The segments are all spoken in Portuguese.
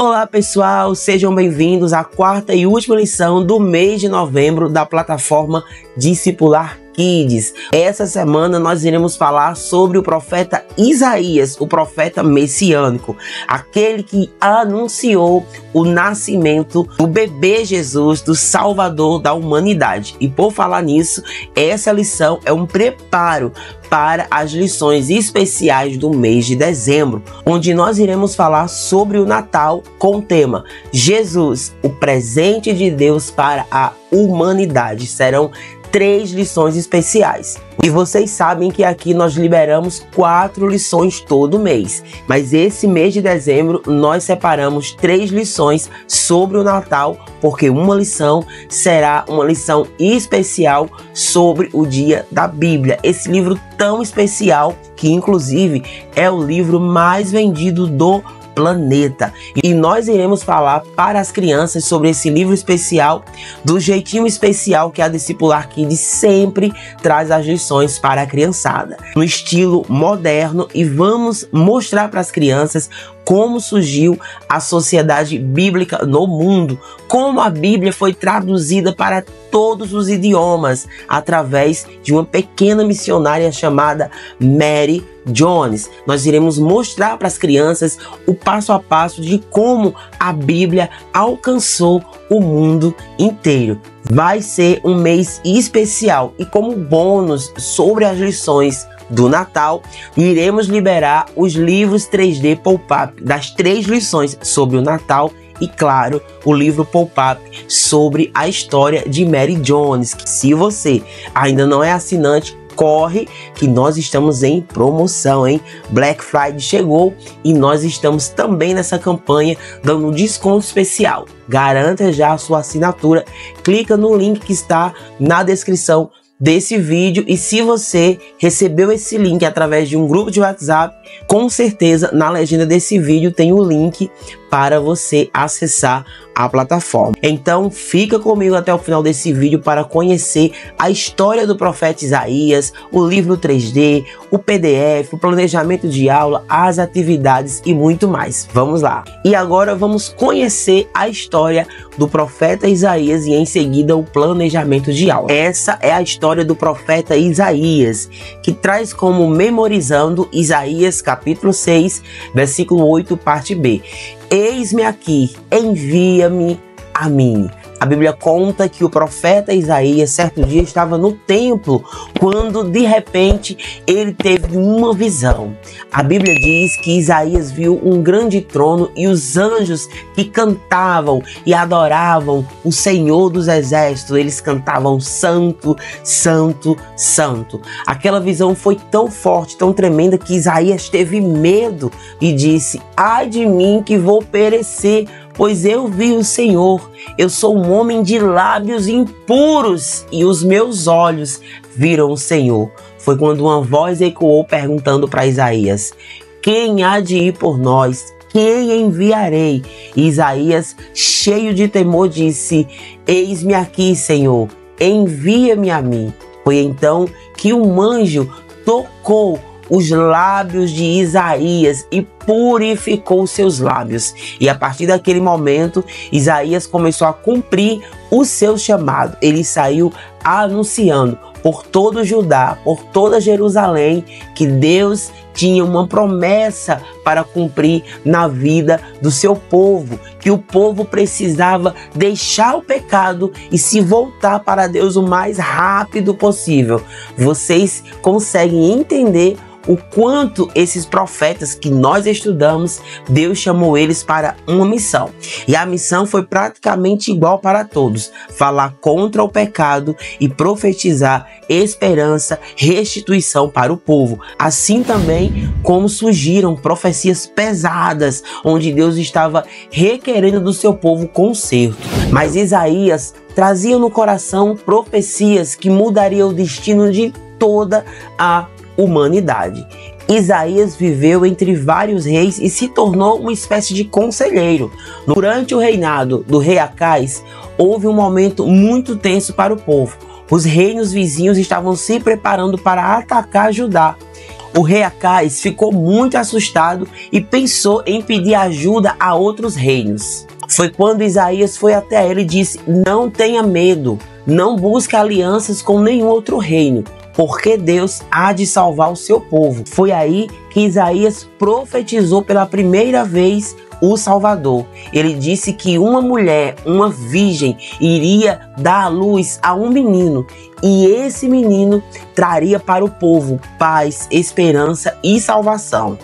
Olá pessoal, sejam bem-vindos à quarta e última lição do mês de novembro da plataforma Discipular Kids. Essa semana nós iremos falar sobre o profeta Isaías, o profeta messiânico, aquele que anunciou o nascimento do bebê Jesus, do Salvador da humanidade. E por falar nisso, essa lição é um preparo para as lições especiais do mês de dezembro, onde nós iremos falar sobre o Natal com o tema Jesus, o presente de Deus para a humanidade. Serão 3 lições especiais. E vocês sabem que aqui nós liberamos 4 lições todo mês. Mas esse mês de dezembro nós separamos 3 lições sobre o Natal, porque uma lição será uma lição especial sobre o dia da Bíblia. Esse livro tão especial que inclusive é o livro mais vendido do planeta. E nós iremos falar para as crianças sobre esse livro especial, do jeitinho especial que a Discipular Kids sempre traz as lições para a criançada, no estilo moderno, e vamos mostrar para as crianças como surgiu a sociedade bíblica no mundo, como a Bíblia foi traduzida para todos os idiomas através de uma pequena missionária chamada Mary Jones. Nós iremos mostrar para as crianças o passo a passo de como a Bíblia alcançou o mundo inteiro. Vai ser um mês especial e, como bônus sobre as lições do Natal, iremos liberar os livros 3D Pop-Up das 3 lições sobre o Natal e, claro, o livro Pop-Up sobre a história de Mary Jones. Se você ainda não é assinante, corre que nós estamos em promoção, hein? Black Friday chegou e nós estamos também nessa campanha dando um desconto especial. Garanta já a sua assinatura, clica no link que está na descrição desse vídeo, e se você recebeu esse link através de um grupo de WhatsApp, com certeza na legenda desse vídeo tem o link para você acessar a plataforma. Então fica comigo até o final desse vídeo para conhecer a história do profeta Isaías, o livro 3D, o PDF, o planejamento de aula, as atividades e muito mais. Vamos lá! E agora vamos conhecer a história do profeta Isaías e em seguida o planejamento de aula. Essa é a história do profeta Isaías, que traz como memorizando Isaías capítulo 6, versículo 8, parte B. Eis-me aqui, envia-me a mim. A Bíblia conta que o profeta Isaías certo dia estava no templo quando de repente ele teve uma visão. A Bíblia diz que Isaías viu um grande trono e os anjos que cantavam e adoravam o Senhor dos Exércitos. Eles cantavam santo, santo, santo. Aquela visão foi tão forte, tão tremenda, que Isaías teve medo e disse: ai de mim que vou perecer, pois eu vi o Senhor. Eu sou um homem de lábios impuros e os meus olhos viram o Senhor. Foi quando uma voz ecoou perguntando para Isaías: quem há de ir por nós? Quem enviarei? E Isaías, cheio de temor, disse: eis-me aqui, Senhor, envia-me a mim. Foi então que um anjo tocou os lábios de Isaías e purificou seus lábios. E a partir daquele momento, Isaías começou a cumprir o seu chamado. Ele saiu anunciando por todo Judá, por toda Jerusalém, que Deus tinha uma promessa para cumprir na vida do seu povo, que o povo precisava deixar o pecado e se voltar para Deus o mais rápido possível. Vocês conseguem entender o quanto esses profetas que nós estudamos, Deus chamou eles para uma missão. E a missão foi praticamente igual para todos: falar contra o pecado e profetizar esperança, restituição para o povo. Assim também como surgiram profecias pesadas, onde Deus estava requerendo do seu povo conserto. Mas Isaías trazia no coração profecias que mudariam o destino de toda a humanidade. Isaías viveu entre vários reis e se tornou uma espécie de conselheiro. Durante o reinado do rei Acais, houve um momento muito tenso para o povo. Os reinos vizinhos estavam se preparando para atacar Judá. O rei Acais ficou muito assustado e pensou em pedir ajuda a outros reinos. Foi quando Isaías foi até ele e disse: não tenha medo, não busque alianças com nenhum outro reino, porque Deus há de salvar o seu povo. Foi aí que Isaías profetizou pela primeira vez o Salvador. Ele disse que uma mulher, uma virgem, iria dar à luz a um menino, e esse menino traria para o povo paz, esperança e salvação.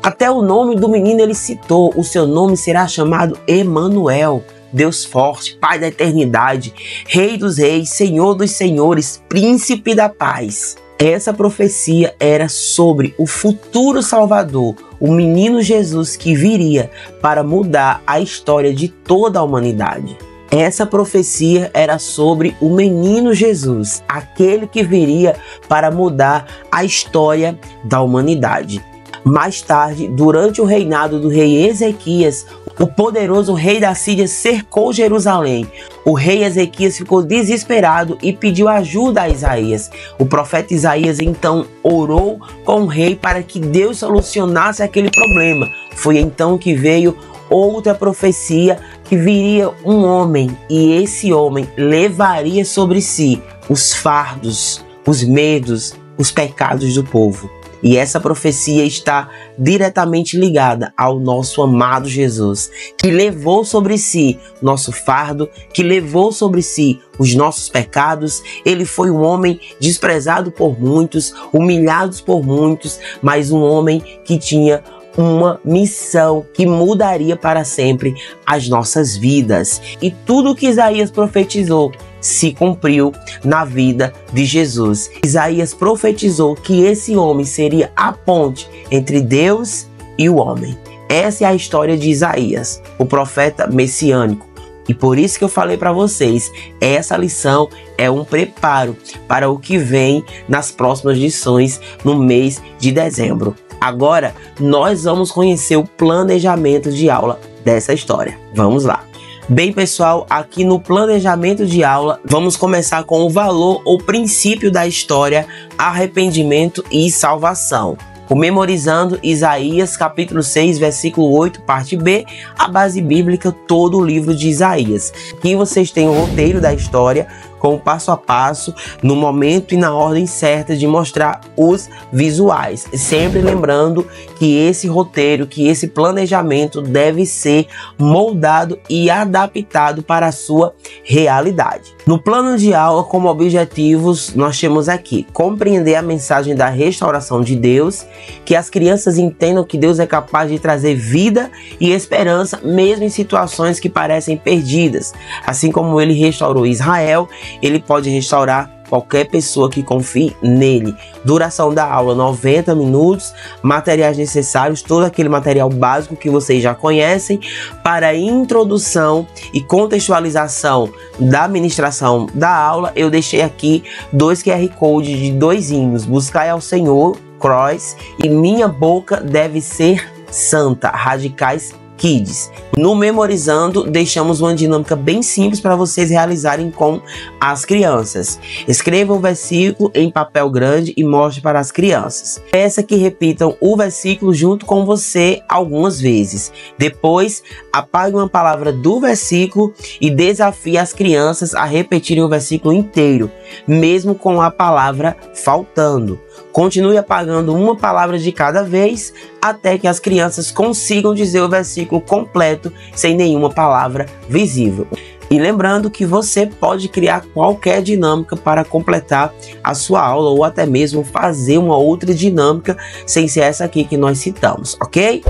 Até o nome do menino ele citou: o seu nome será chamado Emanuel, Deus forte, Pai da eternidade, Rei dos reis, Senhor dos senhores, Príncipe da paz. Essa profecia era sobre o futuro Salvador, o menino Jesus que viria para mudar a história de toda a humanidade. Essa profecia era sobre o menino Jesus, aquele que viria para mudar a história da humanidade. Mais tarde, durante o reinado do rei Ezequias, o poderoso rei da Síria cercou Jerusalém. O rei Ezequias ficou desesperado e pediu ajuda a Isaías. O profeta Isaías então orou com o rei para que Deus solucionasse aquele problema. Foi então que veio outra profecia, que viria um homem, e esse homem levaria sobre si os fardos, os medos, os pecados do povo. E essa profecia está diretamente ligada ao nosso amado Jesus, que levou sobre si nosso fardo, que levou sobre si os nossos pecados. Ele foi um homem desprezado por muitos, humilhado por muitos, mas um homem que tinha uma missão que mudaria para sempre as nossas vidas. E tudo que Isaías profetizou se cumpriu na vida de Jesus. Isaías profetizou que esse homem seria a ponte entre Deus e o homem. Essa é a história de Isaías, o profeta messiânico. E por isso que eu falei para vocês, essa lição é um preparo para o que vem nas próximas lições no mês de dezembro. Agora, nós vamos conhecer o planejamento de aula dessa história. Vamos lá. Bem, pessoal, aqui no planejamento de aula, vamos começar com o valor ou princípio da história, arrependimento e salvação. Memorizando Isaías, capítulo 6, versículo 8, parte B, a base bíblica, todo o livro de Isaías. Aqui vocês têm o roteiro da história, com o passo a passo, no momento e na ordem certa de mostrar os visuais. Sempre lembrando que esse roteiro, que esse planejamento deve ser moldado e adaptado para a sua realidade. No plano de aula, como objetivos, nós temos aqui compreender a mensagem da restauração de Deus, que as crianças entendam que Deus é capaz de trazer vida e esperança, mesmo em situações que parecem perdidas. Assim como ele restaurou Israel, ele pode restaurar qualquer pessoa que confie nele. Duração da aula 90 minutos, materiais necessários, todo aquele material básico que vocês já conhecem. Para a introdução e contextualização da ministração da aula, eu deixei aqui 2 QR Codes de 2 hinos: Buscai ao Senhor, Cross, e Minha Boca Deve Ser Santa, Radicais Kids. No Memorizando, deixamos uma dinâmica bem simples para vocês realizarem com as crianças. Escreva um versículo em papel grande e mostre para as crianças. Peça que repitam o versículo junto com você algumas vezes. Depois, apague uma palavra do versículo e desafie as crianças a repetirem o versículo inteiro, mesmo com a palavra faltando. Continue apagando uma palavra de cada vez até que as crianças consigam dizer o versículo completo sem nenhuma palavra visível. E lembrando que você pode criar qualquer dinâmica para completar a sua aula, ou até mesmo fazer uma outra dinâmica sem ser essa aqui que nós citamos, ok?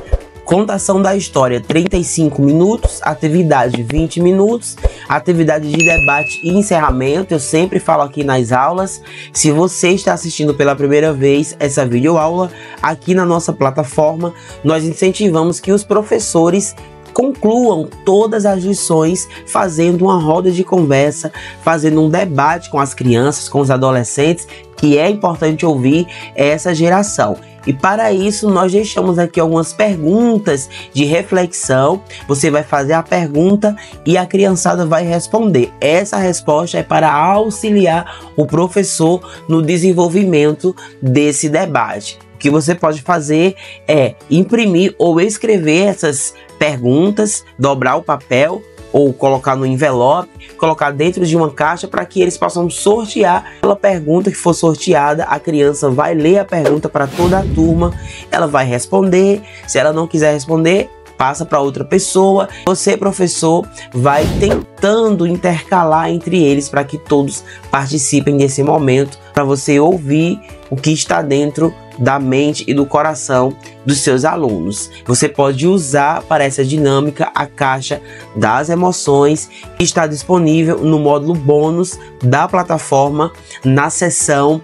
Contação da história 35 minutos, atividade 20 minutos, atividade de debate e encerramento. Eu sempre falo aqui nas aulas, se você está assistindo pela primeira vez essa videoaula, aqui na nossa plataforma, nós incentivamos que os professores concluam todas as lições fazendo uma roda de conversa, fazendo um debate com as crianças, com os adolescentes, que é importante ouvir essa geração. E para isso nós deixamos aqui algumas perguntas de reflexão. Você vai fazer a pergunta e a criançada vai responder. Essa resposta é para auxiliar o professor no desenvolvimento desse debate. que você pode fazer é imprimir ou escrever essas perguntas, dobrar o papel ou colocar no envelope, colocar dentro de uma caixa para que eles possam sortear aquela pergunta que for sorteada. A criança vai ler a pergunta para toda a turma, ela vai responder. Se ela não quiser responder, passa para outra pessoa. Você, professor, vai tentando intercalar entre eles para que todos participem desse momento, para você ouvir o que está dentro da mente e do coração dos seus alunos. Você pode usar para essa dinâmica a caixa das emoções, que está disponível no módulo bônus da plataforma, na seção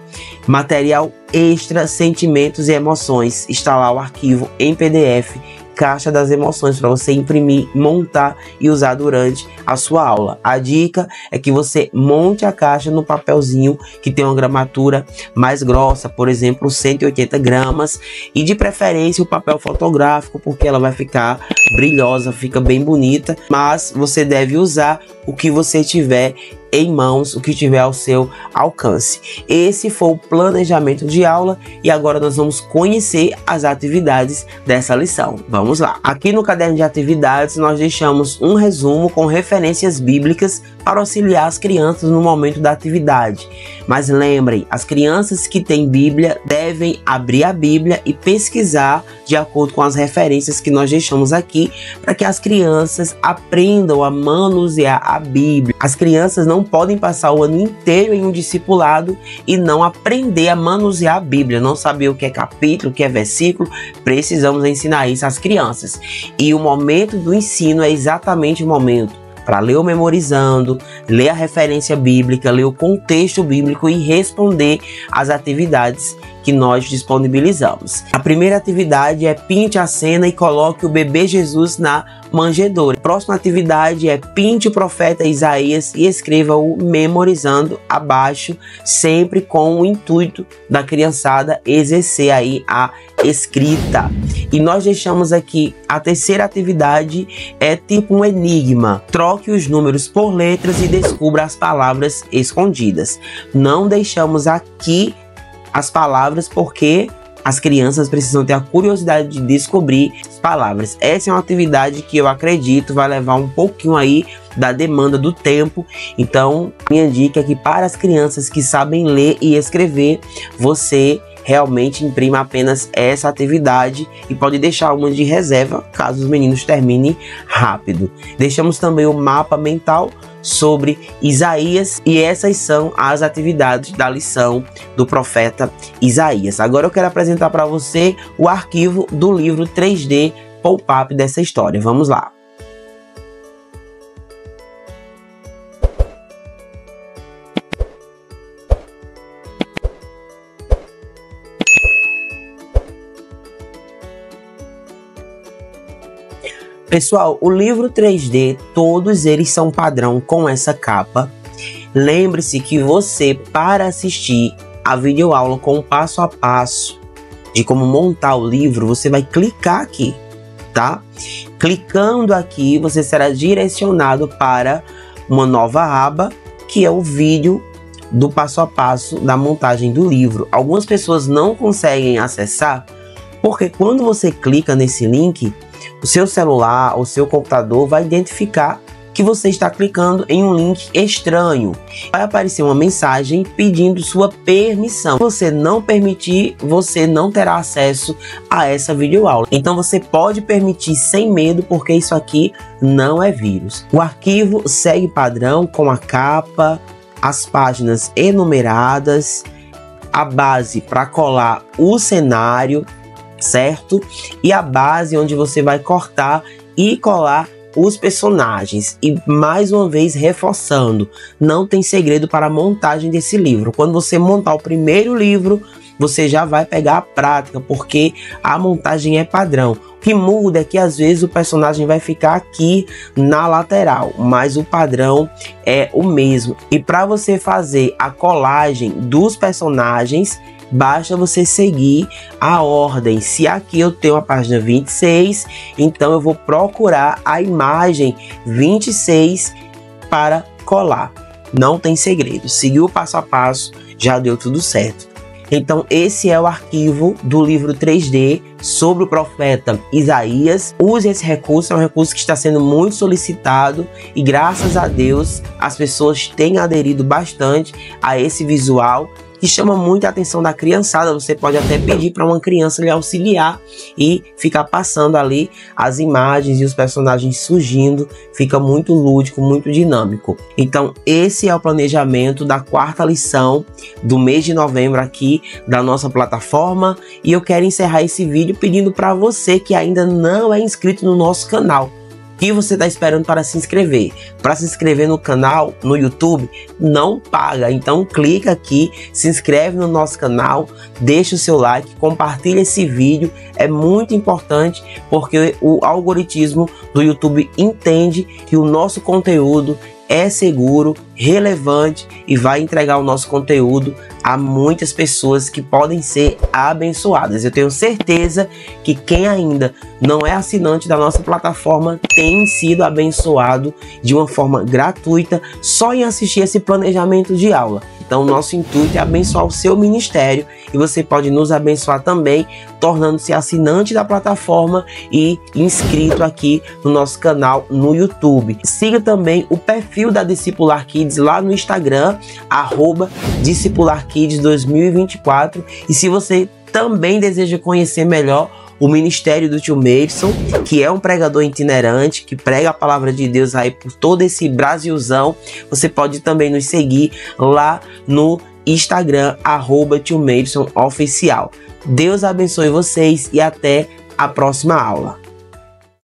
material extra, sentimentos e emoções. Está lá o arquivo em PDF, Caixa das Emoções, para você imprimir, montar e usar durante a sua aula. A dica é que você monte a caixa no papelzinho que tem uma gramatura mais grossa, por exemplo, 180 gramas, e de preferência o papel fotográfico, porque ela vai ficar brilhosa, fica bem bonita, mas você deve usar o que você tiver em mãos, o que tiver ao seu alcance. Esse foi o planejamento de aula e agora nós vamos conhecer as atividades dessa lição. Vamos lá. Aqui no caderno de atividades nós deixamos um resumo com referências bíblicas para auxiliar as crianças no momento da atividade. Mas lembrem, as crianças que têm Bíblia devem abrir a Bíblia e pesquisar de acordo com as referências que nós deixamos aqui, para que as crianças aprendam a manusear a Bíblia. As crianças não podem passar o ano inteiro em um discipulado e não aprender a manusear a Bíblia, não saber o que é capítulo, o que é versículo. Precisamos ensinar isso às crianças. E o momento do ensino é exatamente o momento para ler o memorizando, ler a referência bíblica, ler o contexto bíblico e responder às atividades que nós disponibilizamos. A primeira atividade é pinte a cena e coloque o bebê Jesus na manjedoura. A próxima atividade é pinte o profeta Isaías e escreva-o memorizando abaixo, sempre com o intuito da criançada exercer aí a escrita. E nós deixamos aqui a terceira atividade, é tipo um enigma. Troque os números por letras e descubra as palavras escondidas. Não deixamos aqui as palavras porque as crianças precisam ter a curiosidade de descobrir as palavras. Essa é uma atividade que eu acredito vai levar um pouquinho aí da demanda do tempo. Então, minha dica é que para as crianças que sabem ler e escrever, você realmente imprima apenas essa atividade e pode deixar uma de reserva caso os meninos terminem rápido. Deixamos também o mapa mental sobre Isaías e essas são as atividades da lição do profeta Isaías. Agora eu quero apresentar para você o arquivo do livro 3D pop-up dessa história. Vamos lá. Pessoal, o livro 3D, todos eles são padrão com essa capa. Lembre-se que você, para assistir a videoaula com o passo a passo de como montar o livro, você vai clicar aqui, tá? Clicando aqui, você será direcionado para uma nova aba, que é o vídeo do passo a passo da montagem do livro. Algumas pessoas não conseguem acessar, porque quando você clica nesse link, o seu celular ou seu computador vai identificar que você está clicando em um link estranho. Vai aparecer uma mensagem pedindo sua permissão. Se você não permitir, você não terá acesso a essa videoaula. Então você pode permitir sem medo, porque isso aqui não é vírus. O arquivo segue padrão com a capa, as páginas enumeradas, a base para colar o cenário, certo? E a base onde você vai cortar e colar os personagens. E mais uma vez reforçando, não tem segredo para a montagem desse livro. Quando você montar o primeiro livro, você já vai pegar a prática, porque a montagem é padrão. O que muda é que às vezes o personagem vai ficar aqui na lateral, mas o padrão é o mesmo. E para você fazer a colagem dos personagens, basta você seguir a ordem. Se aqui eu tenho a página 26, então eu vou procurar a imagem 26 para colar. Não tem segredo. Seguiu o passo a passo, já deu tudo certo. Então esse é o arquivo do livro 3D sobre o profeta Isaías. Use esse recurso, é um recurso que está sendo muito solicitado e graças a Deus as pessoas têm aderido bastante a esse visual, que chama muito a atenção da criançada. Você pode até pedir para uma criança lhe auxiliar e ficar passando ali as imagens e os personagens surgindo. Fica muito lúdico, muito dinâmico. Então esse é o planejamento da quarta lição do mês de novembro aqui da nossa plataforma. E eu quero encerrar esse vídeo pedindo para você que ainda não é inscrito no nosso canal. O que você está esperando para se inscrever? Para se inscrever no canal, no YouTube, não paga. Então clica aqui, se inscreve no nosso canal, deixa o seu like, compartilha esse vídeo. É muito importante porque o algoritmo do YouTube entende que o nosso conteúdo é seguro, relevante e vai entregar o nosso conteúdo a muitas pessoas que podem ser abençoadas. Eu tenho certeza que quem ainda não é assinante da nossa plataforma tem sido abençoado de uma forma gratuita só em assistir esse planejamento de aula. Então nosso intuito é abençoar o seu ministério e você pode nos abençoar também tornando-se assinante da plataforma e inscrito aqui no nosso canal no YouTube. Siga também o perfil da Discipular Kids lá no Instagram, @DiscipularKids2024. E se você também deseja conhecer melhor o ministério do tio Meidson, que é um pregador itinerante, que prega a palavra de Deus aí por todo esse Brasilzão, você pode também nos seguir lá no Instagram, @tio Meidson oficial. Deus abençoe vocês e até a próxima aula.